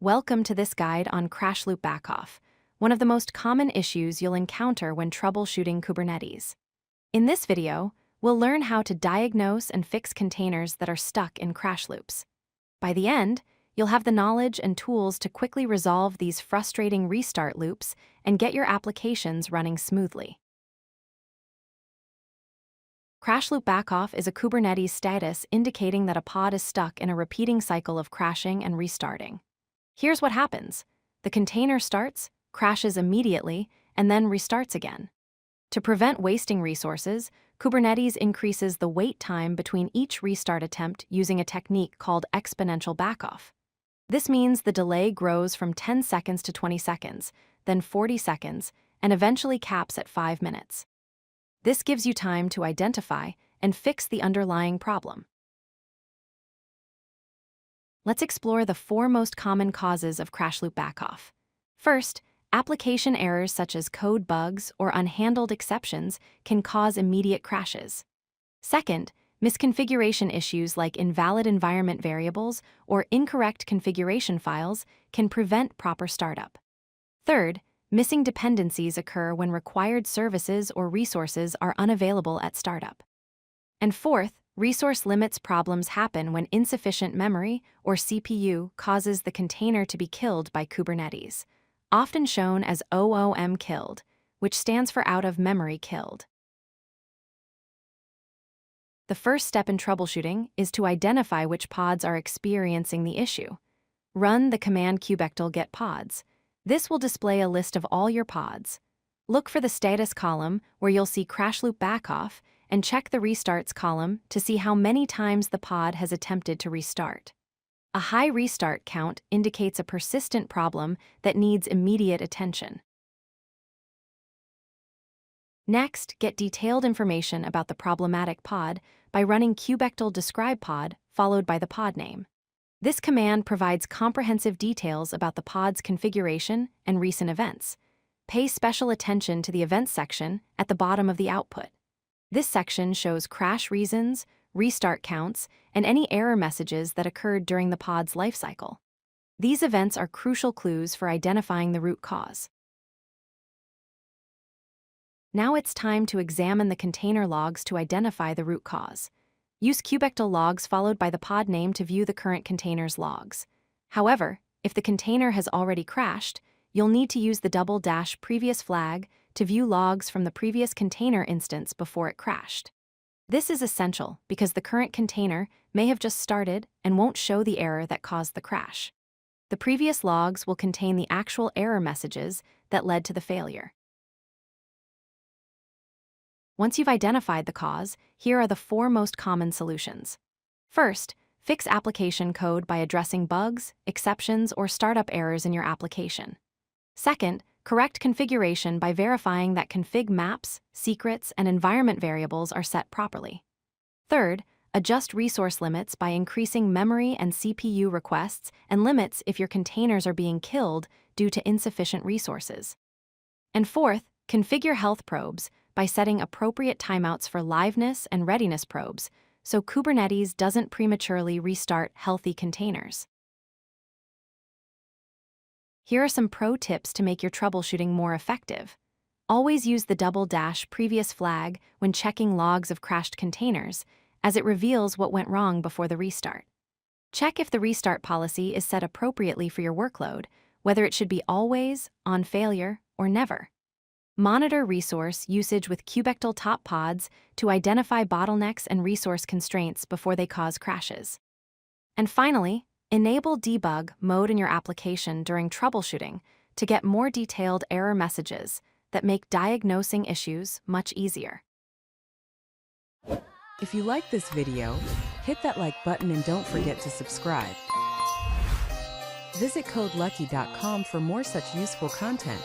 Welcome to this guide on CrashLoopBackOff, one of the most common issues you'll encounter when troubleshooting Kubernetes. In this video, we'll learn how to diagnose and fix containers that are stuck in crash loops. By the end, you'll have the knowledge and tools to quickly resolve these frustrating restart loops and get your applications running smoothly. CrashLoopBackOff is a Kubernetes status indicating that a pod is stuck in a repeating cycle of crashing and restarting. Here's what happens. The container starts, crashes immediately, and then restarts again. To prevent wasting resources, Kubernetes increases the wait time between each restart attempt using a technique called exponential backoff. This means the delay grows from 10 seconds to 20 seconds, then 40 seconds, and eventually caps at 5 minutes. This gives you time to identify and fix the underlying problem. Let's explore the 4 most common causes of CrashLoopBackOff. First, application errors such as code bugs or unhandled exceptions can cause immediate crashes. Second, misconfiguration issues like invalid environment variables or incorrect configuration files can prevent proper startup. Third, missing dependencies occur when required services or resources are unavailable at startup. And fourth, resource limits problems happen when insufficient memory or CPU causes the container to be killed by Kubernetes, often shown as OOM killed, which stands for out of memory killed. The first step in troubleshooting is to identify which pods are experiencing the issue. Run the command kubectl get pods. This will display a list of all your pods. Look for the status column where you'll see CrashLoopBackOff and check the restarts column to see how many times the pod has attempted to restart. A high restart count indicates a persistent problem that needs immediate attention. Next, get detailed information about the problematic pod by running kubectl describe pod followed by the pod name. This command provides comprehensive details about the pod's configuration and recent events. Pay special attention to the events section at the bottom of the output. This section shows crash reasons, restart counts, and any error messages that occurred during the pod's lifecycle. These events are crucial clues for identifying the root cause. Now it's time to examine the container logs to identify the root cause. Use kubectl logs followed by the pod name to view the current container's logs. However, if the container has already crashed, you'll need to use the --previous flag to view logs from the previous container instance before it crashed. This is essential because the current container may have just started and won't show the error that caused the crash. The previous logs will contain the actual error messages that led to the failure. Once you've identified the cause, here are the 4 most common solutions. First, fix application code by addressing bugs, exceptions, or startup errors in your application. Second, correct configuration by verifying that config maps, secrets, and environment variables are set properly. Third, adjust resource limits by increasing memory and CPU requests and limits if your containers are being killed due to insufficient resources. And fourth, configure health probes by setting appropriate timeouts for liveness and readiness probes so Kubernetes doesn't prematurely restart healthy containers. Here are some pro tips to make your troubleshooting more effective. Always use the --previous flag when checking logs of crashed containers, as it reveals what went wrong before the restart. Check if the restart policy is set appropriately for your workload, whether it should be always, on failure, or never. Monitor resource usage with kubectl top pods to identify bottlenecks and resource constraints before they cause crashes. And finally, enable debug mode in your application during troubleshooting to get more detailed error messages that make diagnosing issues much easier. If you like this video, hit that like button and don't forget to subscribe. Visit codelucky.com for more such useful content.